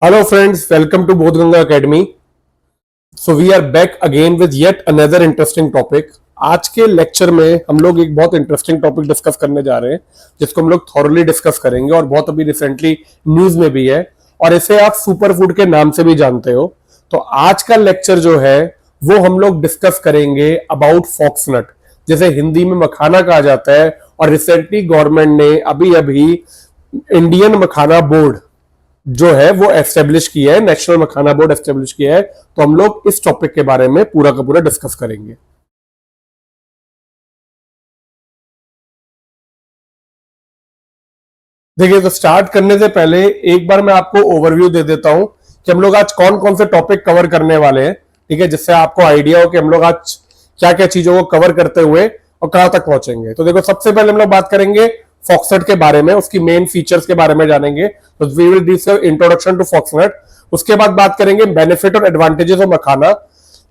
Hello friends, welcome to Bodhganga Academy. So we are back again with yet another interesting topic. आज के lecture में हम लोग एक बहुत इंटरेस्टिंग टॉपिक डिस्कस करने जा रहे हैं जिसको हम लोग थॉरली डिस्कस करेंगे और बहुत अभी रिसेंटली न्यूज में भी है और इसे आप सुपर फूड के नाम से भी जानते हो। तो आज का लेक्चर जो है वो हम लोग डिस्कस करेंगे अबाउट फॉक्सनट, जिसे हिंदी में मखाना कहा जाता है। और रिसेंटली गवर्नमेंट ने अभी अभी इंडियन मखाना बोर्ड जो है वो एस्टेब्लिश किया है, नेशनल मखाना बोर्ड एस्टेब्लिश किया है। तो हम लोग इस टॉपिक के बारे में पूरा का पूरा डिस्कस करेंगे। देखिए, तो स्टार्ट करने से पहले एक बार मैं आपको ओवरव्यू दे देता हूं कि हम लोग आज कौन कौन से टॉपिक कवर करने वाले हैं, ठीक है, जिससे आपको आइडिया हो कि हम लोग आज क्या क्या चीजों को कवर करते हुए और कहां तक पहुंचेंगे। तो देखो, सबसे पहले हम लोग बात करेंगे फॉक्सनट के बारे में, उसकी मेन फीचर्स के बारे में जानेंगे। तो we will discuss introduction to foxnut. उसके बाद बात करेंगे बेनिफिट और advantages of makhana.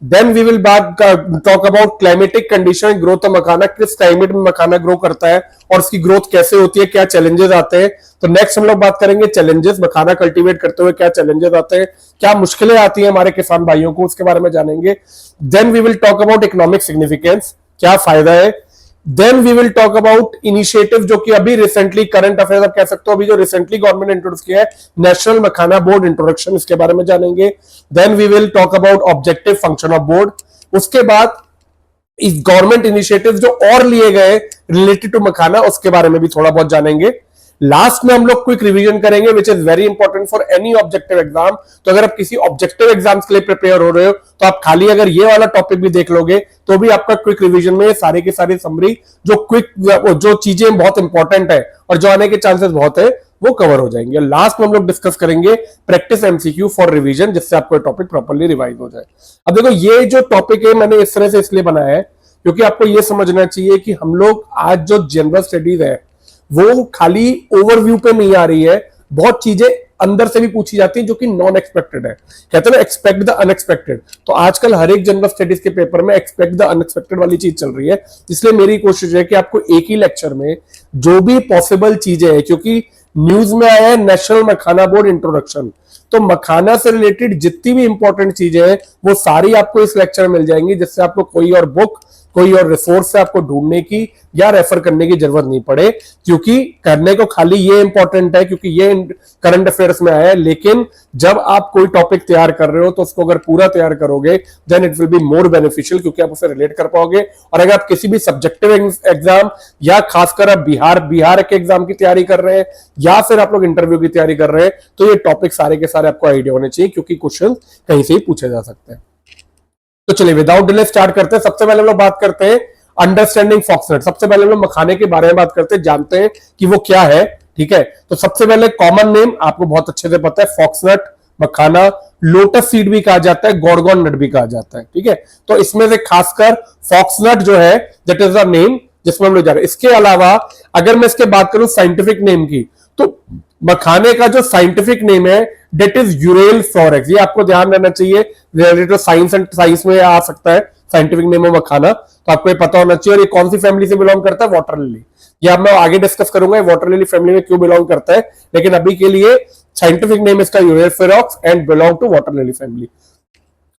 Then we will talk about climatic condition growth of makhana, किस क्लाइमेट में मखाना ग्रो करता है और उसकी ग्रोथ कैसे होती है, क्या चैलेंजेस आते हैं। तो नेक्स्ट हम लोग बात करेंगे चैलेंजेस, मखाना कल्टीवेट करते हुए क्या चैलेंजेस आते हैं, क्या मुश्किलें आती हैं हमारे किसान भाइयों को, उसके बारे में जानेंगे। Then we will talk about economic significance, क्या फायदा है। Then we will talk about initiative जो कि अभी रिसेंटली करंट अफेयर्स आप कह सकते हो, अभी जो रिसेंटली गवर्नमेंट ने इंट्रोड्यूस किया है, नेशनल मखाना बोर्ड इंट्रोडक्शन, इसके बारे में जानेंगे। Then we will talk about objective function of board. उसके बाद इस गवर्नमेंट इनिशिएटिव जो और लिए गए रिलेटेड टू मखाना, उसके बारे में भी थोड़ा बहुत जानेंगे। लास्ट में हम लोग क्विक रिवीजन करेंगे which is very important for any objective exam. तो अगर आप किसी ऑब्जेक्टिव एग्जाम्स के लिए प्रिपेयर हो रहे हो तो आप खाली अगर ये वाला टॉपिक भी देख लोगे तो भी आपका क्विक रिवीजन में सारे की सारी समरी जो चीजें बहुत इंपॉर्टेंट है और जो आने के चांसेस बहुत है वो कवर हो जाएंगे। लास्ट में हम लोग डिस्कस करेंगे प्रैक्टिस एमसीक्यू फॉर रिवीजन, जिससे आपको टॉपिक प्रॉपर्ली रिवाइज हो जाए। अब देखो, ये जो टॉपिक है मैंने इस तरह से इसलिए बनाया है क्योंकि आपको ये समझना चाहिए कि हम लोग आज जो जनरल स्टडीज है वो खाली ओवरव्यू पे नहीं आ रही है, बहुत चीजें अंदर से भी पूछी जाती है जो कि नॉन एक्सपेक्टेड है। कहते हैं एक्सपेक्ट द अनएक्सपेक्टेड। तो आजकल हर एक जनरल स्टडीज के पेपर में एक्सपेक्ट द अनएक्सपेक्टेड वाली चीज चल रही है। इसलिए मेरी कोशिश है कि आपको एक ही लेक्चर में जो भी पॉसिबल चीजें हैं, क्योंकि न्यूज में आया है नेशनल मखाना बोर्ड इंट्रोडक्शन, तो मखाना से रिलेटेड जितनी भी इंपॉर्टेंट चीजें हैं वो सारी आपको इस लेक्चर में मिल जाएंगी, जिससे आपको कोई और बुक, कोई और रिसोर्स से आपको ढूंढने की या रेफर करने की जरूरत नहीं पड़े। क्योंकि करने को खाली ये इंपॉर्टेंट है क्योंकि ये करंट अफेयर्स में आया है, लेकिन जब आप कोई टॉपिक तैयार कर रहे हो तो उसको अगर पूरा तैयार करोगे then it will be more beneficial, क्योंकि आप उसे रिलेट कर पाओगे। और अगर आप किसी भी सब्जेक्टिव एग्जाम या खासकर आप बिहार के एग्जाम की तैयारी कर रहे हैं या फिर आप लोग इंटरव्यू की तैयारी कर रहे हैं तो ये टॉपिक सारे के सारे आपको आइडिया होने चाहिए, क्योंकि क्वेश्चन कहीं से ही पूछे जा सकते हैं। तो चलिए विदाउट डिले स्टार्ट करते हैं। सबसे पहले हम लोग बात करते हैं अंडरस्टैंडिंग फॉक्सनट। सबसे पहले हम लोग मखाने के बारे में बात करते हैं, जानते हैं कि वो क्या है, ठीक है। तो सबसे पहले कॉमन नेम आपको बहुत अच्छे से पता है, फॉक्सनट, मखाना, लोटस सीड भी कहा जाता है, गॉर्गन नट भी कहा जाता है, ठीक है। तो इसमें से खासकर फॉक्सनट जो है दैट इज द नेम जिसमें हम लोग जा रहे हैं। इसके अलावा अगर मैं इसके बात करूं साइंटिफिक नेम की, तो मखाने का जो साइंटिफिक नेम है डेट इज यूरेल फ्लोरेक्स। ये आपको ध्यान रहना चाहिए, रिलेटेड साइंस एंड साइंस में आ सकता है साइंटिफिक नेम है मखाना, तो आपको ये पता होना चाहिए। और ये कौन सी फैमिली से बिलोंग करता है, वाटर लिली। ये अब मैं आगे डिस्कस करूंगा वाटर लिली फैमिली में क्यों बिलोंग करता है, लेकिन अभी के लिए साइंटिफिक नेम इसका Euryale ferox and belong to water lily family.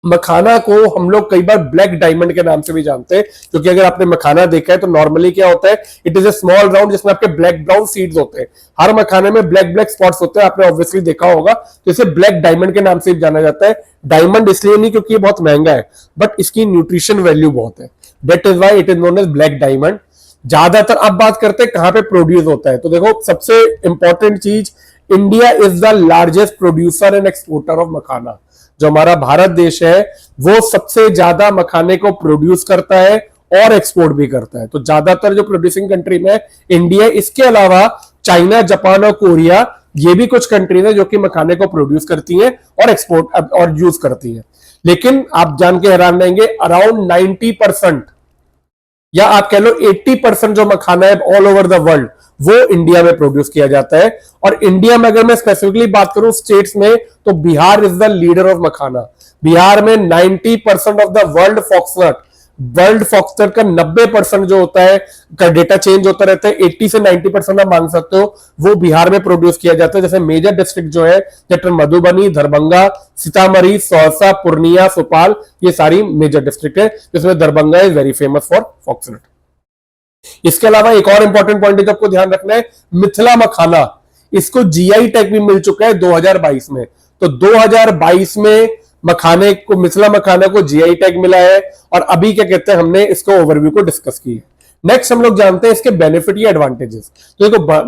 Makhana को हम लोग कई बार ब्लैक डायमंड के नाम से भी जानते हैं, क्योंकि अगर आपने मखाना देखा है तो नॉर्मली क्या होता है, it is A small round जिसमें आपके ब्लैक ब्राउन सीड्स होते हैं। हर मखाने में ब्लैक ब्लैक स्पॉट्स होते हैं, आपने ऑब्वियसली देखा होगा, तो इसे ब्लैक डायमंड के नाम से जाना जाता है। डायमंड इसलिए नहीं क्योंकि ये बहुत महंगा है, बट इसकी न्यूट्रिशन वैल्यू बहुत है, that is why it is known as black diamond. ज्यादातर अब बात करते हैं कहां पे प्रोड्यूस होता है, तो देखो सबसे इंपॉर्टेंट चीज, India is the largest producer and exporter of makhana. जो हमारा भारत देश है वो सबसे ज्यादा मखाने को प्रोड्यूस करता है और एक्सपोर्ट भी करता है। तो ज्यादातर जो प्रोड्यूसिंग कंट्री में इंडिया, इसके अलावा चाइना, जापान और कोरिया, ये भी कुछ कंट्रीज है जो कि मखाने को प्रोड्यूस करती हैं और एक्सपोर्ट और यूज करती हैं। लेकिन आप जान के हैरान रहेंगे, अराउंड 90% या आप कह लो 80% जो मखाना है ऑल ओवर द वर्ल्ड वो इंडिया में प्रोड्यूस किया जाता है। और इंडिया में अगर मैं स्पेसिफिकली बात करूं स्टेट्स में, तो Bihar is the leader of makhana. Bihar में 90% of the world foxnut world foxtail का 90% जो होता है का डेटा चेंज होता रहता है, 80 से 90% आप मान सकते हो वो बिहार में प्रोड्यूस किया जाता है। जैसे मेजर डिस्ट्रिक्ट जो है जैसे मधुबनी, दरभंगा, सीतामढ़ी, सहरसा, पूर्णिया, सुपाल, ये सारी मेजर डिस्ट्रिक्ट है, जिसमें Darbhanga is very famous for foxtail. इसके अलावा एक और इंपॉर्टेंट पॉइंट है जो आपको ध्यान रखना है, मिथिला मखाना, इसको जीआई टैग भी मिल चुका है 2022 में। तो 2022 में मखाने को, मिथिला मखाना को जीआई टैग मिला है, और अभी क्या कहते हैं हमने इसको ओवरव्यू को डिस्कस की है। नेक्स्ट हम लोग जानते हैं इसके बेनिफिट या एडवांटेजेस। तो देखो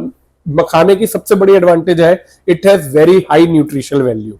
मखाने की सबसे बड़ी एडवांटेज है, it has very high nutritional value.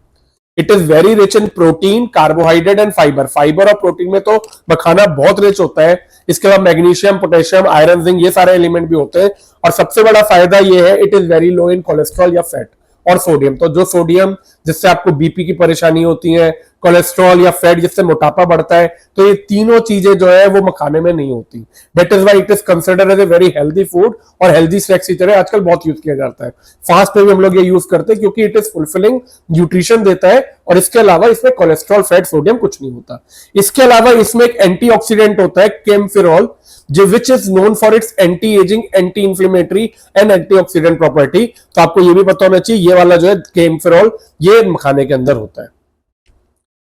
It is very rich in protein, carbohydrate and fibre. Fibre और प्रोटीन में तो मखाना बहुत रिच होता है। इसके अलावा मैग्नीशियम, पोटेशियम, आयरन, जिंक, ये सारे एलिमेंट भी होते हैं। और सबसे बड़ा फायदा ये है, it is very low in cholesterol या फैट और सोडियम। तो जो सोडियम जिससे आपको बीपी की परेशानी होती है, कोलेस्ट्रॉल या फैट जिससे मोटापा बढ़ता है, तो ये तीनों चीजें जो है वो मखाने में नहीं होती। That is why it is considered as a very healthy food, और हेल्दी स्नैक्स की तरह आजकल बहुत यूज किया जाता है। फास्ट में भी हम लोग ये यूज करते हैं क्योंकि इट इज फुलफिलिंग, न्यूट्रिशन देता है, और इसके अलावा इसमें कोलेस्ट्रॉल, फैट, सोडियम कुछ नहीं होता। इसके अलावा इसमें एक एंटीऑक्सीडेंट होता है केमफिरॉल, जो which is known for its anti ageing, anti inflammatory and antioxidant property. तो आपको ये भी पता होना चाहिए, ये वाला जो है केमफिरॉल, ये मखाने के अंदर होता है।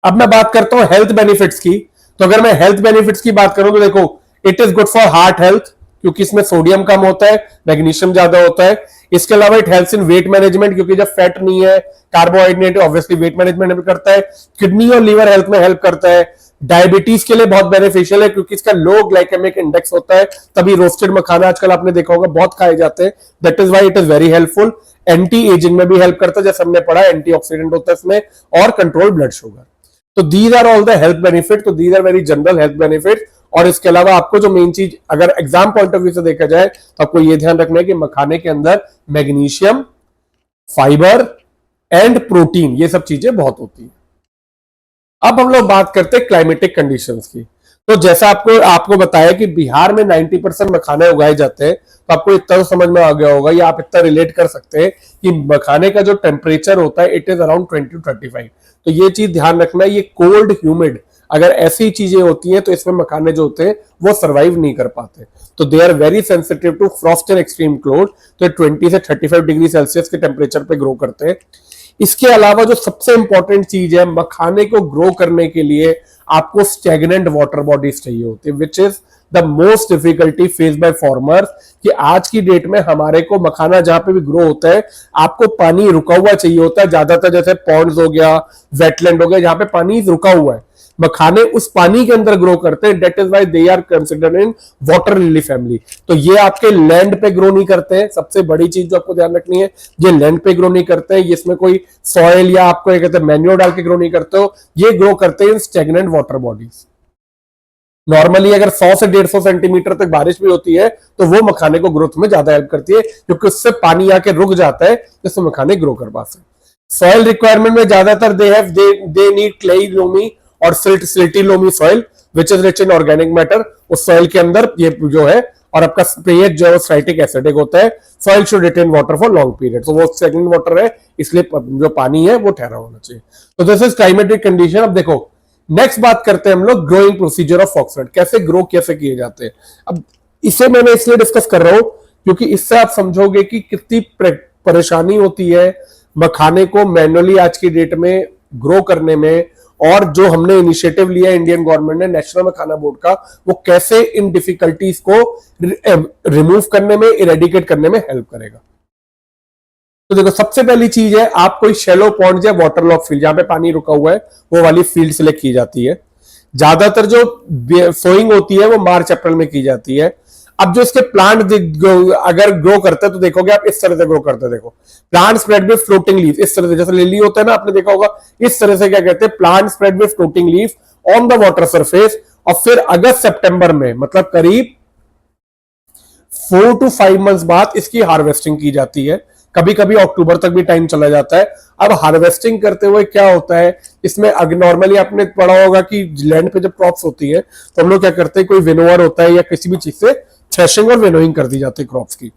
अब मैं बात करता हूं हेल्थ बेनिफिट्स की। तो अगर मैं हेल्थ बेनिफिट्स की बात करूं तो देखो, it is good for heart health, क्योंकि इसमें सोडियम कम होता है, मैग्नीशियम ज्यादा होता है। इसके अलावा it helps in weight management, क्योंकि जब फैट नहीं है, कार्बोहाइड्रेट, ऑब्वियसली वेट मैनेजमेंट भी करता है। किडनी और लीवर हेल्थ में हेल्प करता है। डायबिटीज के लिए बहुत बेनिफिशियल है, क्योंकि इसका लो ग्लाइकेमिक इंडेक्स होता है, तभी रोस्टेड मखाना आजकल आपने देखा होगा बहुत खाए जाते हैं। That is why it is very helpful. Anti ageing में भी हेल्प करता है, जैसे हमने पढ़ा, एंटीऑक्सीडेंट होता है इसमें, और कंट्रोल ब्लड शुगर। तो these are all the health benefit. तो these are very general health benefit. और इसके अलावा आपको जो मेन चीज अगर एग्जाम पॉइंट ऑफ व्यू से देखा जाए तो आपको यह ध्यान रखना है कि मखाने के अंदर मैग्नीशियम, फाइबर एंड प्रोटीन, ये सब चीजें बहुत होती है। अब हम लोग बात करते हैं क्लाइमेटिक कंडीशंस की। तो जैसा आपको बताया कि बिहार में 90% मखाने उगाए जाते हैं, तो आपको इतना तो समझ में आ गया होगा, या आप इतना रिलेट कर सकते हैं कि मखाने का जो टेम्परेचर होता है, इट इज अराउंड 20 to 35। तो ये चीज ध्यान रखना है, ये कोल्ड ह्यूमिड अगर ऐसी चीजें होती हैं तो इसमें मखाने जो होते हैं वो सर्वाइव नहीं कर पाते। तो they are very sensitive to frost and extreme cold. तो 20 से 35 डिग्री सेल्सियस के टेम्परेचर पे ग्रो करते हैं। इसके अलावा जो सबसे इंपॉर्टेंट चीज है, मखाने को ग्रो करने के लिए आपको स्टैग्नेंट वाटर बॉडीज चाहिए होती है, which is the most difficulty face by farmers. कि आज की डेट में हमारे को मखाना जहां पे भी ग्रो होता है, आपको पानी रुका हुआ चाहिए होता है। ज्यादातर जैसे पॉन्ड्स हो गया, वेटलैंड हो गया, जहां पे पानी रुका हुआ है, मखाने उस पानी के अंदर ग्रो करते हैं। That is why they are considered in water lily family. तो ये आपके लैंड पे ग्रो नहीं करते हैं। सबसे बड़ी चीज जो आपको ध्यान रखनी है, ये लैंड पे ग्रो नहीं करते हैं, इसमें कोई सॉइल या आपको कहते हैं मैन्योर डाल के ग्रो नहीं करते हो। ये ग्रो करते हैं इन स्टैग्नेंट वाटर बॉडीज। नॉर्मली अगर 100 से 150 सेंटीमीटर तक बारिश भी होती है तो वो मखाने को ग्रोथ में ज्यादा हेल्प करती है, क्योंकि उससे पानी आके रुक जाता है, जिससे मखाने ग्रो कर पाते हैं। सॉइल रिक्वायरमेंट में ज्यादातर दे नीड क्लेई लोमी और silty loamy soil which is rich in organic matter. उस सॉइल के अंदर ये जो है, और आपका पीएच जो है साइट्रिक एसिडिक होता है। Soil should retain water for long period. तो वो स्टैग्नेंट वाटर है, इसलिए जो पानी है वो ठहरा होना चाहिए। तो दिस इज क्लाइमेटिक कंडीशन। अब देखो नेक्स्ट बात करते हैं हम लोग ग्रोइंग प्रोसीजर ऑफ फॉक्सटेल, कैसे ग्रो कैसे किए जाते हैं। अब इसे मैंने इसलिए डिस्कस कर रहा हूं क्योंकि इससे आप समझोगे कि कितनी परेशानी होती है मखाने को मैन्युअली आज की डेट में ग्रो करने में, और जो हमने इनिशिएटिव लिया इंडियन गवर्नमेंट ने नेशनल मखाना बोर्ड का, वो कैसे इन डिफिकल्टीज को रिमूव करने में, इरेडिकेट करने में हेल्प करेगा। तो देखो सबसे पहली चीज है, आप कोई शैलो पॉन्ड या वाटर लॉक फील्ड जहां पे पानी रुका हुआ है वो वाली फील्ड सिलेक्ट की जाती है। ज्यादातर जो सोइंग होती है वो मार्च अप्रैल में की जाती है। अब जो इसके प्लांट अगर ग्रो करते हैं तो देखोगे आप इस तरह से ग्रो करते हैं। देखो plant spread with floating leaf, इस तरह से जैसे लिली होता है ना, आपने देखा होगा, इस तरह से क्या कहते हैं, plant spread with floating leaf on the water surface. और फिर अगस्त सितंबर में, मतलब करीब 4 to 5 मंथ्स बाद इसकी हार्वेस्टिंग की जाती है। कभी कभी अक्टूबर तक भी टाइम चला जाता है। अब हार्वेस्टिंग करते हुए क्या होता है, इसमें नॉर्मली आपने पढ़ा होगा कि लैंड पे जब क्रॉप्स होती है तो हम लोग क्या करते हैं, कोई विनोवर होता है या किसी भी चीज से थ्रेशिंग और विनोइंग कर दी जाती है क्रॉप्स की।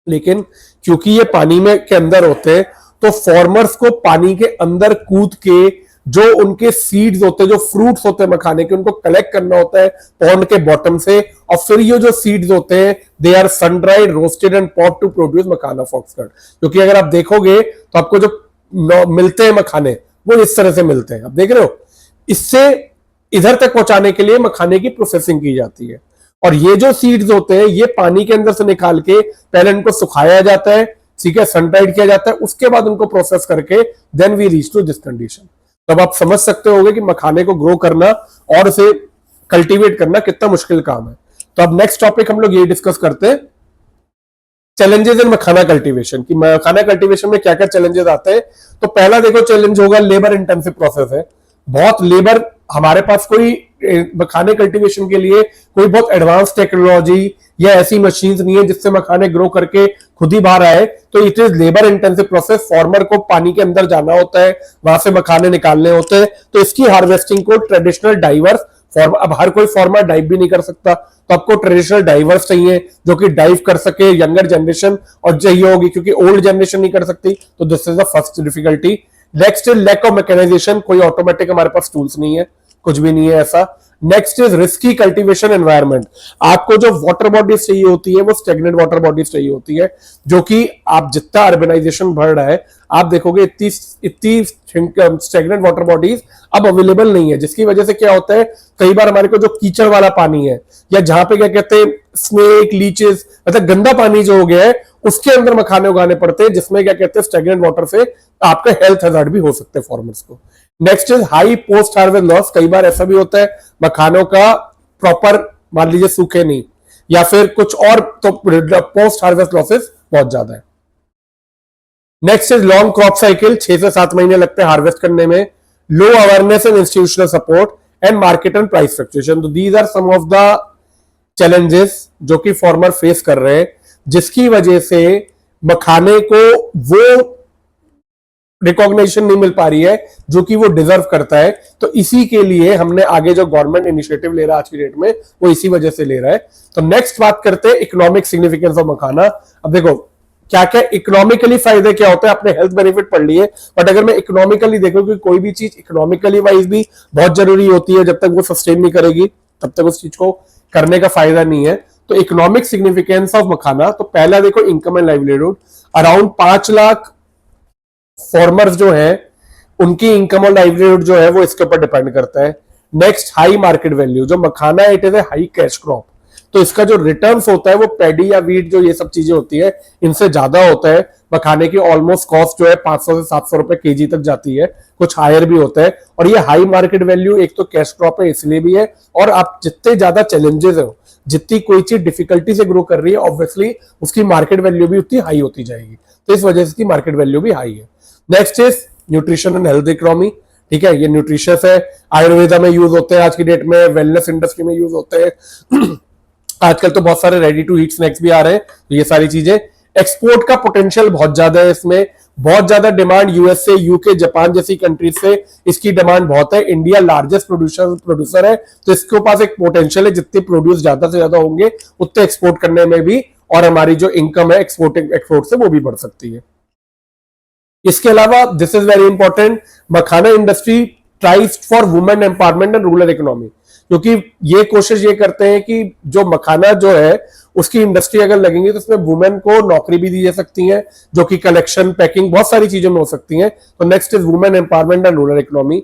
लेकिन क्योंकि ये पानी में के अंदर होते हैं तो फार्मर्स को पानी के अंदर कूद के जो उनके सीड्स होते हैं, जो फ्रूट्स होते हैं मखाने के, उनको कलेक्ट करना होता है पॉन्ड के बॉटम से, और फिर ये जो सीड्स होते हैं they are sun dried, roasted and popped to produce makhana foxtail. क्योंकि अगर आप देखोगे तो आपको जो मिलते हैं मखाने वो इस तरह से मिलते हैं, आप देख रहे हो। इससे इधर तक पहुंचाने के लिए मखाने की प्रोसेसिंग की जाती है, और ये जो सीड्स होते हैं ये पानी के अंदर से निकाल के पहले इनको सुखाया जाता है, ठीक है, सन ड्राइड किया जाता है, उसके बाद उनको प्रोसेस करके then we reach to this condition. तब आप समझ सकते होगे कि मखाने को ग्रो करना और उसे कल्टीवेट करना कितना मुश्किल काम है। तो अब नेक्स्ट टॉपिक हम लोग ये डिस्कस करते हैं, चैलेंजेस इन मखाना कल्टीवेशन, कि मखाना कल्टीवेशन में क्या क्या चैलेंजेस आते हैं। तो पहला देखो चैलेंज होगा, लेबर इंटेंसिव प्रोसेस है, बहुत लेबर, हमारे पास कोई मखाने कल्टीवेशन के लिए कोई बहुत एडवांस टेक्नोलॉजी या ऐसी मशीन्स नहीं है जिससे मखाने ग्रो करके खुद ही बाहर आए, तो it is labour intensive process. Farmer को पानी के अंदर जाना होता है, वहां से मखाने निकालने होते हैं, तो इसकी हार्वेस्टिंग को ट्रेडिशनल डाइवर्स फार्मर, अब हर कोई फार्मर डाइव भी नहीं कर सकता, तो आपको ट्रेडिशनल डाइवर्स चाहिए जो कि डाइव कर सके, यंगर जनरेशन और चाहिए होगी, क्योंकि ओल्ड जनरेशन नहीं कर सकती, तो this is the first difficulty. Next is lack of mechanisation, कोई ऑटोमेटिक हमारे पास टूल्स नहीं है, कुछ भी नहीं है ऐसा। Next is risky cultivation environment, आपको जो वाटर बॉडीज चाहिए होती है वो स्टेगनेंट वाटर बॉडीज चाहिए होती है, जो कि आप जितना अर्बनाइजेशन बढ़ रहा है आप देखोगे इतनी स्टेगनेंट वाटर बॉडीज अब अवेलेबल नहीं है, जिसकी वजह से क्या होता है कई बार हमारे को जो कीचड़ वाला पानी है, या जहां पे क्या कहते हैं स्नेक लीचेस, मतलब गंदा पानी जो हो गया है उसके अंदर मखाने उगाने पड़ते हैं, जिसमें क्या कहते हैं स्टेगनेंट वाटर से आपका हेल्थ हैजार्ड भी हो सकते हैं फार्मर्स को। Next is high post harvest loss, कई बार ऐसा भी होता है मखानों का प्रॉपर मान लीजिए सूखे नहीं या फिर कुछ और, तो पोस्ट हार्वेस्ट लॉसेस बहुत ज्यादा है। Next is long crop cycle, 6 से 7 महीने लगते हैं हार्वेस्ट करने में। Low awareness and institutional support and market and price fluctuation, तो these are some of the challenges जो कि फार्मर फेस कर रहे हैं, जिसकी वजह से मखाने को वो रिकॉग्निशन नहीं मिल पा रही है जो कि वो डिजर्व करता है। तो इसी के लिए हमने आगे जो गवर्नमेंट इनिशिएटिव ले रहा है आज की डेट में, वो इसी वजह से ले रहा है। तो नेक्स्ट बात करते हैं इकोनॉमिक सिग्निफिकेंस ऑफ मखाना। अब देखो क्या क्या इकोनॉमिकली फायदे क्या होते हैं, आपने हेल्थ बेनिफिट पढ़ लिए, बट अगर मैं इकोनॉमिकली देखूं कि कोई भी चीज इकोनॉमिकली वाइज भी बहुत जरूरी होती है, जब तक वो सस्टेन नहीं करेगी तब तक उस चीज को करने का फायदा नहीं है। तो इकोनॉमिक सिग्निफिकेंस ऑफ मखाना, तो पहला देखो income and livelihood, around 5 lakh farmers जो है उनकी इनकम और लाइवलीहुड जो है वो इसके ऊपर डिपेंड करता है। नेक्स्ट हाई मार्केट वैल्यू, जो makhana it is a high cash crop, तो इसका जो रिटर्न्स होता है वो पैडी या वीट जो ये सब चीजें होती है इनसे ज्यादा होता है। मखाने की ऑलमोस्ट कॉस्ट जो है 500 से 700 रुपए केजी तक जाती है, कुछ हायर भी होता है। और ये हाई मार्केट वैल्यू एक तो कैश क्रॉप है इसलिए भी है, और आप जितने ज्यादा चैलेंजेस हो, जितनी कोई चीज डिफिकल्टी से ग्रो कर रही है ऑब्वियसली उसकी मार्केट वैल्यू भी उतनी हाई होती जाएगी, तो इस वजह से इसकी मार्केट वैल्यू भी हाई है। Next is nutrition and health economy, ठीक है, ये न्यूट्रिशियस है, आयुर्वेदा में यूज होते हैं आज की डेट में, वेलनेस इंडस्ट्री में यूज होते हैं आजकल तो बहुत सारे रेडी टू ईट स्नैक्स भी आ रहे हैं, तो ये सारी चीजें। एक्सपोर्ट का पोटेंशियल बहुत ज्यादा है इसमें, बहुत ज्यादा डिमांड यूएसए, यूके, जापान जैसी कंट्रीज से इसकी डिमांड बहुत है। इंडिया लार्जेस्ट प्रोड्यूसर है, तो इसके पास एक पोटेंशियल है, जितने प्रोड्यूस ज्यादा से ज्यादा होंगे उतने एक्सपोर्ट करने में भी, और हमारी जो इनकम है एक्सपोर्ट से वो भी बढ़ सकती है। इसके अलावा this is very important, makhana industry tries for women empowerment and rural economy, क्योंकि ये कोशिश ये करते हैं कि जो मखाना जो है उसकी इंडस्ट्री अगर लगेंगी तो उसमें वुमेन को नौकरी भी दी जा सकती है, जो कि कलेक्शन, पैकिंग, बहुत सारी चीजों में हो सकती हैं। तो next is women empowerment and rural economy.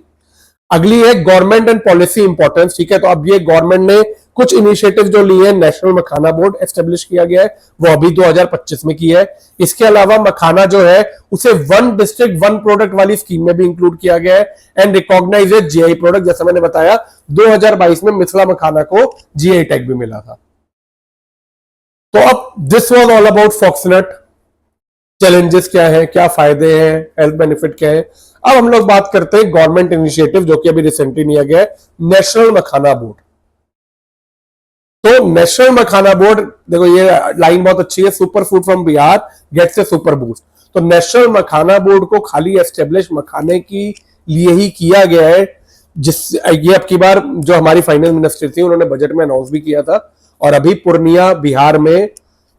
अगली है गवर्नमेंट एंड पॉलिसी इंपॉर्टेंस, ठीक है, तो अब ये गवर्नमेंट ने कुछ इनिशिएटिव जो लिए हैं, नेशनल मखाना बोर्ड एस्टेब्लिश किया गया है, वो अभी 2025 में किया है। इसके अलावा मखाना जो है उसे 1 डिस्ट्रिक्ट 1 प्रोडक्ट वाली स्कीम में भी इंक्लूड किया गया है एंड रिकॉग्नाइज जीआई प्रोडक्ट, जैसा मैंने बताया 2022 में मिथिला मखाना को जीआई टैग भी मिला था। तो अब this was all about foxnut, challenges क्या है, क्या फायदे हैं, हेल्थ बेनिफिट क्या है। अब हम लोग बात करते हैं गवर्नमेंट इनिशिएटिव जो कि अभी रिसेंटली लिया गया है, नेशनल मखाना बोर्ड। तो नेशनल मखाना बोर्ड, देखो ये लाइन बहुत अच्छी है, super food from Bihar gets a super boost. तो नेशनल मखाना बोर्ड को खाली एस्टेब्लिश मखाने की लिए ही किया गया है, जिस ये अब की बार जो हमारी फाइनेंस मिनिस्टर थी उन्होंने बजट में अनाउंस भी किया था, और अभी पूर्णिया बिहार में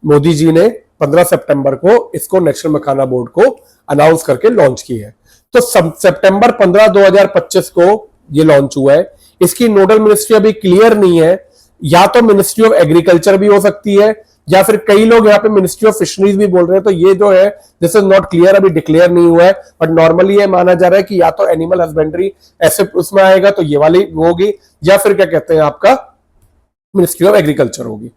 मोदी जी ने 15 सितंबर को इसको नेशनल मखाना बोर्ड को अनाउंस करके लॉन्च किया है। तो सितंबर 15 2025 को ये लॉन्च हुआ है। इसकी नोडल मिनिस्ट्री अभी क्लियर नहीं है, या तो मिनिस्ट्री ऑफ एग्रीकल्चर भी हो सकती है, या फिर कई लोग यहाँ पे मिनिस्ट्री ऑफ फिशरीज भी बोल रहे हैं। तो ये जो है दिस इज नॉट क्लियर, अभी डिक्लेयर नहीं हुआ है, बट नॉर्मली ये माना जा रहा है कि या तो एनिमल हस्बेंड्री ऐसे उसमें आएगा तो ये वाली होगी, या फिर क्या कहते हैं आपका मिनिस्ट्री ऑफ एग्रीकल्चर होगी।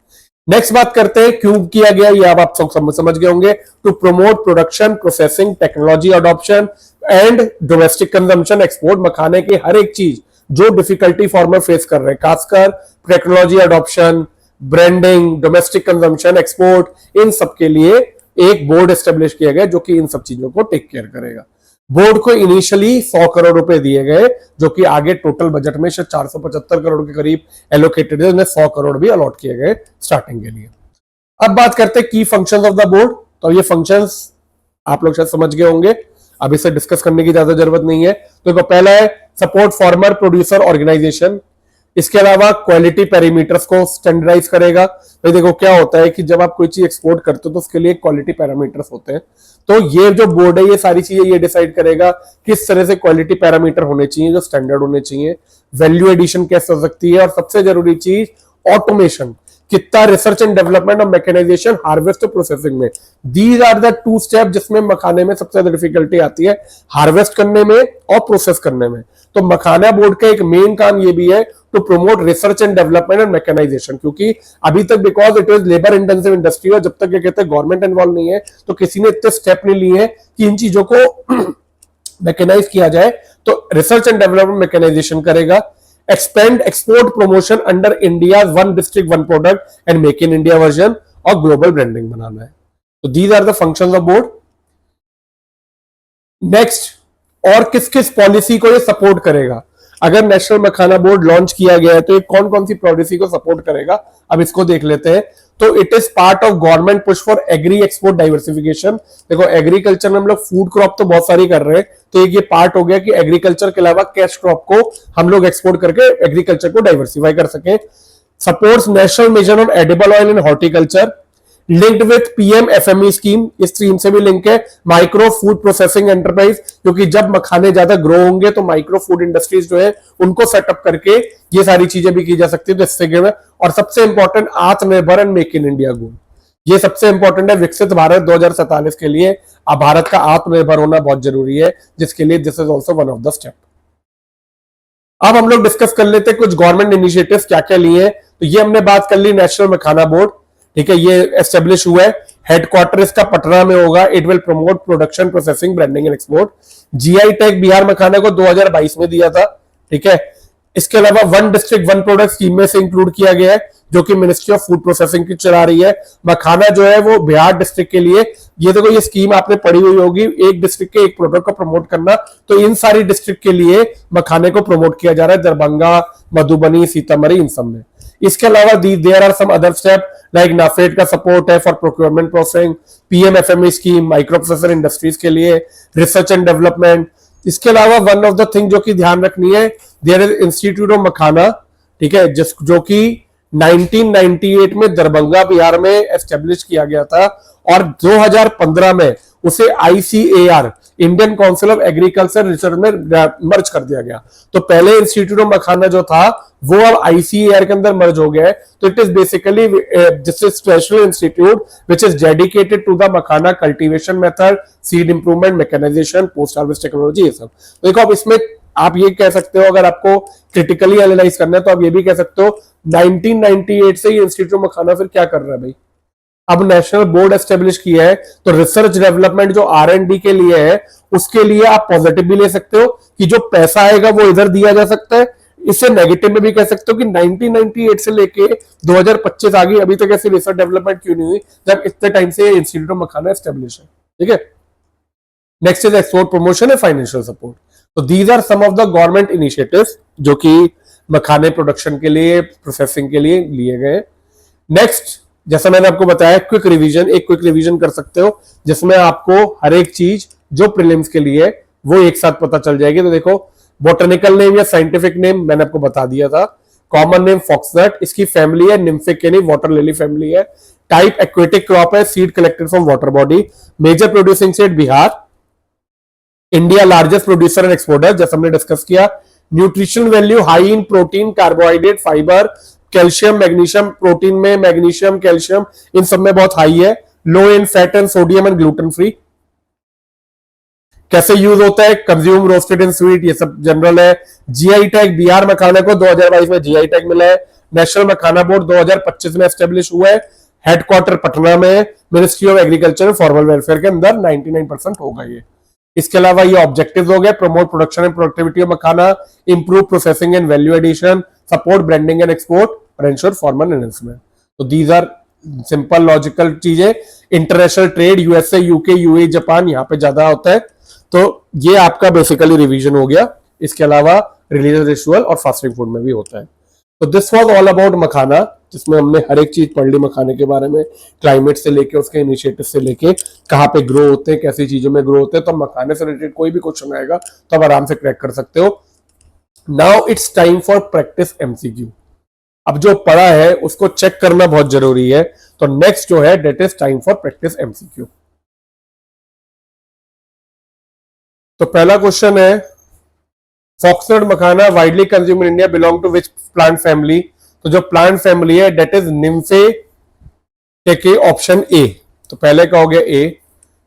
नेक्स्ट बात करते हैं क्यों किया गया, ये अब आप समझ गए होंगे। To promote production, processing, technology adoption and domestic consumption, export, मखाने की हर एक चीज जो डिफिकल्टी फार्मर फेस कर रहे हैं, खासकर technology adoption, branding, domestic consumption, export, इन सब के लिए एक बोर्ड एस्टेब्लिश किया गया जो कि इन सब चीजों को टेक केयर करेगा। बोर्ड को इनिशियली 100 करोड़ रुपए दिए गए, जो कि आगे टोटल बजट में शायद 475 करोड़ के करीब एलोकेटेड है, उन्हें 100 करोड़ भी अलॉट किए गए स्टार्टिंग के लिए। अब बात करते हैं की फंक्शंस ऑफ द बोर्ड। तो ये फंक्शंस आप लोग शायद समझ गए होंगे, अब इसे डिस्कस करने की ज्यादा जरूरत नहीं है। तो पहला है सपोर्ट फार्मर प्रोड्यूसर ऑर्गेनाइजेशन। इसके अलावा क्वालिटी पैरामीटर्स को स्टैंडर्डाइज करेगा। भाई देखो क्या होता है कि जब आप कोई चीज एक्सपोर्ट करते हो तो उसके लिए क्वालिटी पैरामीटर्स होते हैं। तो ये जो बोर्ड है ये सारी चीजें ये डिसाइड करेगा किस तरह से क्वालिटी पैरामीटर होने चाहिए, जो स्टैंडर्ड होने चाहिए, वैल्यू एडिशन कैसे हो सकती है, और सबसे जरूरी चीज ऑटोमेशन, कितना रिसर्च एंड डेवलपमेंट और मैकेनाइजेशन हार्वेस्ट और प्रोसेसिंग में। These are the two step जिसमें मखाने में सबसे ज्यादा डिफिकल्टी आती है, हार्वेस्ट करने में और प्रोसेस करने में। तो मखाना बोर्ड का एक मेन काम ये भी है to promote research and development and mechanisation, क्योंकि अभी तक because it is labour intensive industry और जब तक क्या कहते हैं गवर्नमेंट इन्वॉल्व नहीं है तो किसी ने इतने स्टेप नहीं लिए हैं कि इन चीजों को मैकेनाइज किया जाए। तो रिसर्च एंड डेवलपमेंट मैकेनाइजेशन करेगा। Expand export promotion under India one district one product and make in India version, और ग्लोबल ब्रांडिंग बनाना है। तो these are the functions of board. Next, और किस किस पॉलिसी को ये सपोर्ट करेगा। अगर नेशनल मखाना बोर्ड लॉन्च किया गया है तो ये कौन कौन सी पॉलिसी को सपोर्ट करेगा, अब इसको देख लेते हैं। तो it is part of government push for agree export diversification. देखो एग्रीकल्चर में हम लोग फूड क्रॉप तो बहुत सारी कर रहे हैं, तो एक ये पार्ट हो गया कि एग्रीकल्चर के अलावा कैश क्रॉप को हम लोग एक्सपोर्ट करके एग्रीकल्चर को डाइवर्सिफाई कर सके। Supports national mission on edible oil in horticulture, linked with PM FME scheme, इस स्कीम से भी लिंक है। माइक्रो फूड प्रोसेसिंग एंटरप्राइज, क्योंकि जब मखाने ज्यादा ग्रो होंगे तो माइक्रो फूड इंडस्ट्रीज जो है उनको सेटअप करके ये सारी चीजें भी की जा सकती है, तो इससे। और सबसे इंपॉर्टेंट आत्मनिर्भर एंड मेक इन इंडिया गोल, ये सबसे इंपॉर्टेंट है विकसित भारत 2047 के लिए। अब भारत का आत्मनिर्भर होना बहुत जरूरी है, जिसके लिए this is also one of the step. अब हम लोग डिस्कस कर लेते हैं कुछ गवर्नमेंट इनिशिएटिव्स क्या क्या लिए हैं। तो ये हमने बात कर ली नेशनल मखाना बोर्ड, ठीक है, ये एस्टेब्लिश हुआ है, हेडक्वार्टर इसका पटना में होगा। It will promote production, processing, branding and export. GI tag Bihar makhana को 2022 में दिया था, ठीक है। इसके अलावा one district one product scheme में से इंक्लूड किया गया है, जो कि मिनिस्ट्री ऑफ फूड प्रोसेसिंग की चला रही है। मखाना जो है वो बिहार डिस्ट्रिक्ट के लिए, ये देखो ये स्कीम आपने पढ़ी हुई होगी, एक डिस्ट्रिक्ट के एक प्रोडक्ट को प्रमोट करना, तो इन सारी डिस्ट्रिक्ट के लिए मखाने को प्रमोट किया जा रहा है, दरभंगा, मधुबनी, सीतामढ़ी, इन सब में। इसके अलावा there are some other step like NAFED का सपोर्ट है for procurement processing, PM FME scheme micro processor industries के लिए, रिसर्च एंड डेवलपमेंट। इसके अलावा वन ऑफ द थिंग जो कि ध्यान रखनी है, देयर इज इंस्टीट्यूट ऑफ मखाना, ठीक है, जो कि 1998 में दरभंगा बिहार में एस्टेब्लिश किया गया था, और 2015 में उसे ICAR Indian council of agriculture research में मर्ज कर दिया गया। तो पहले इंस्टीट्यूट ऑफ मखाना जो था वो अब आईसीएआर के अंदर मर्ज हो गया है। तो it is basically this is special institute which is dedicated to the makhana cultivation method, seed improvement, mechanisation, post harvest technology, ये सब। देखो अब इसमें आप ये कह सकते हो, अगर आपको क्रिटिकली एनालाइज करना है तो आप ये भी कह सकते हो 1998 से ये इंस्टीट्यूट ऑफ मखाना फिर क्या कर रहा है भाई। अब नेशनल बोर्ड एस्टेब्लिश किया है तो रिसर्च डेवलपमेंट जो R&D के लिए है उसके लिए आप पॉजिटिव भी ले सकते हो कि जो पैसा आएगा वो इधर दिया जा सकता है। इससे नेगेटिव में भी कह सकते हो कि 1998 से लेके 2025 आ गई, अभी तक ऐसी रिसर्च डेवलपमेंट क्यों नहीं हुई जब इतने टाइम से इंस्टीट्यूट ऑफ मखाना एस्टेब्लिश है, ठीक है। Next is export promotion and financial support. तो these are some of the government initiatives जो कि मखाने प्रोडक्शन के लिए, प्रोसेसिंग के लिए लिए गए। नेक्स्ट, जैसा मैंने आपको बताया, क्विक रिवीजन कर सकते हो जिसमें आपको हर एक चीज जो प्रीलिम्स के लिए वो एक साथ पता चल जाएगी। तो देखो बोटेनिकल नेम या साइंटिफिक नेम मैंने आपको बता दिया था। कॉमन नेम फॉक्सनट, इसकी फैमिली है निम्फिक यानी वाटर लिली फैमिली है। टाइप एक्वेटिक क्रॉप है, seed collected from water body. Major producing state Bihar. India largest producer and exporter, जैसे हमने डिस्कस किया। Nutrition value high in protein, carbohydrate, fibre, calcium, magnesium, protein में magnesium, calcium इन सब में बहुत हाई है। Low in fat and sodium and gluten free. कैसे यूज होता है, कंज्यूम रोस्टेड इन स्वीट, ये सब जनरल है। जीआई टैग बिहार मखाना को 2022 में जीआई टैग मिला है। नेशनल मखाना बोर्ड 2025 में एस्टेब्लिश हुआ है। हेडक्वार्टर पटना में, ministry of agriculture and formal welfare के अंदर 99% होगा ये। इसके अलावा ये ऑब्जेक्टिव्स हो गए, promote production and productivity of makhana, improve processing and value addition, support branding and export और एंश्योर फॉर्मल एनहांसमेंट। तो दीज आर सिंपल लॉजिकल चीजें। International trade, USA, UK, UAE, Japan, यहाँ पे ज्यादा होता है। तो ये आपका बेसिकली रिवीजन हो गया। इसके अलावा रिलीजियस रिचुअल और फास्टिंग फूड में भी होता है। तो दिस वाज ऑल अबाउट मखाना, जिसमें हमने हर एक चीज पढ़ ली मखाने के बारे में, क्लाइमेट से लेके उसके इनिशिएटिव से लेके कहाँ पे ग्रो होते हैं, कैसी चीजों में ग्रो होते हैं। तो मखाने से रिलेटेड कोई भी क्वेश्चन आएगा तो आप आराम से क्रैक कर सकते हो। Now it's time for practice MCQ. अब जो पढ़ा है उसको चेक करना बहुत जरूरी है। तो नेक्स्ट जो है that is time for practice MCQ. तो पहला क्वेश्चन है, foxnut makhana widely consume in India belong to which plant family. तो जो प्लांट फैमिली है that is Nymphaeaceae, option A. तो पहले का हो गया ए।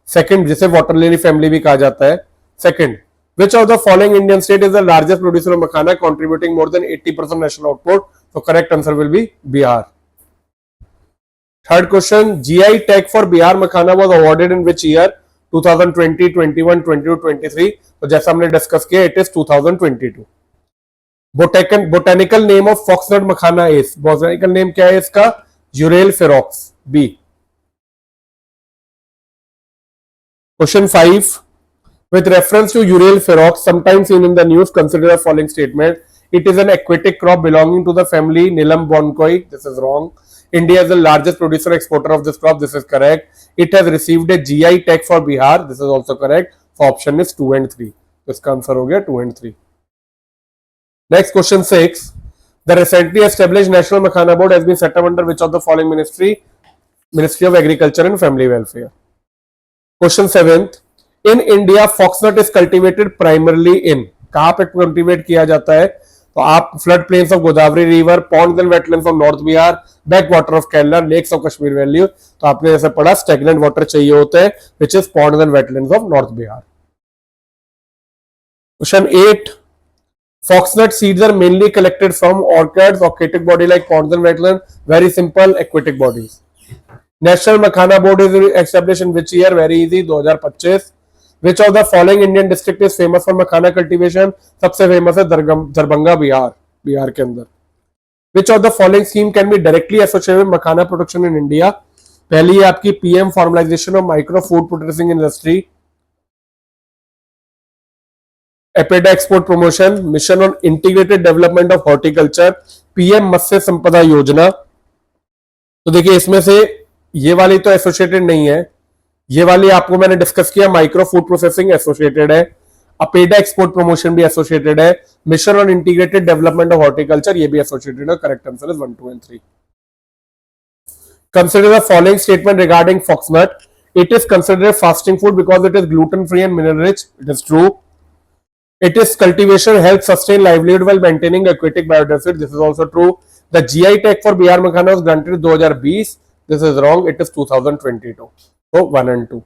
सेकंड, जिसे वाटर लिली फैमिली भी कहा जाता है। Second, which of the following Indian state is the largest producer of makhana contributing more than 80% national output. तो correct answer will be Bihar. Third question, GI tag for Bihar makhana was awarded in which year. 2020, 21, 22, 23। तो जैसा हमने discuss किया, it is 2022। Botanical name of foxnut makhana is, botanical name क्या है इसका, Euryale ferox, B. Question 5, with reference to Ural ferox, sometimes seen in the news, consider the following statement. It is an aquatic crop belonging to the family Nilambonkoi. This is wrong. India is the largest producer exporter of this crop. This is correct. It has received a GI tag for Bihar. This is also correct. So option is 2 and 3. तो इसका answer हो गया 2 and 3. Next question 6. The recently established National Makhana Board has been set up under which of the following ministry? Ministry of Agriculture and Family Welfare. Question 7. In India foxnut is cultivated primarily in, कहां पे cultivate किया जाता है। तो आप flood plains of Godavari river, ponds and wetlands of north Bihar, back water of Kerala, lakes of Kashmir valley. तो आपने जैसे पढ़ा स्टैग्नेंट वाटर चाहिए होते हैं, which is ponds and wetlands of north Bihar. Question 8, foxnut seeds are mainly collected from orchids, aquatic body like ponds and wetlands, very simple aquatic bodies. National Makhana Board is established in which year? Very easy, 2025. Which of the following Indian district is famous for makhana cultivation? सबसे famous है दरभंगा, बिहार के अंदर। Which of the following scheme can be directly associated with makhana production in India? पहली है आपकी PM formalization of micro food processing industry, APEDA export promotion, mission on integrated development of horticulture, PM मत्स्य संपदा योजना। तो देखिए इसमें से ये वाली तो एसोसिएटेड नहीं है, ये वाली आपको मैंने डिस्कस किया, माइक्रो फूड प्रोसेसिंग एसोसिएटेड है, अपेडा एक्सपोर्ट प्रमोशन भी एसोसिएटेड है, mission on integrated development of horticulture ये भी एसोसिएटेड है। Correct answer is 1, 2 and 3. Consider the following statement regarding foxnut. It is considered fasting food because it is gluten free and mineral rich. It is true. It is cultivation helps sustain livelihood while maintaining aquatic biodiversity. This is also true. The GI tag for Bihar Makhana was granted in 2020. This is wrong. It is 2022. So 1 and 2.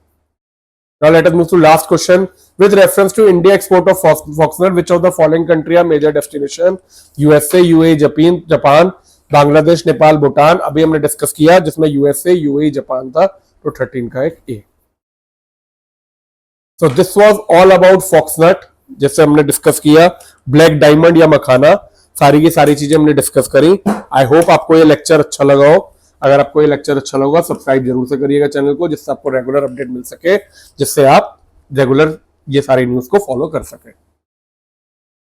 Now let us move to last question. With reference to India export of foxnut, which of the following country are major destination? USA, UAE, Japan, Bangladesh, Nepal, Bhutan. अभी हमने discuss किया जिसमें USA, UAE, Japan था। तो 13 का एक A. So this was all about foxnut, जैसे हमने डिस्कस किया ब्लैक डायमंड या मखाना, सारी की सारी चीजें हमने डिस्कस करी। आई होप आपको ये लेक्चर अच्छा लगा हो। अगर आपको ये लेक्चर अच्छा लगा सब्सक्राइब जरूर से करिएगा चैनल को, जिससे आपको रेगुलर अपडेट मिल सके, जिससे आप रेगुलर ये सारी न्यूज को फॉलो कर सके।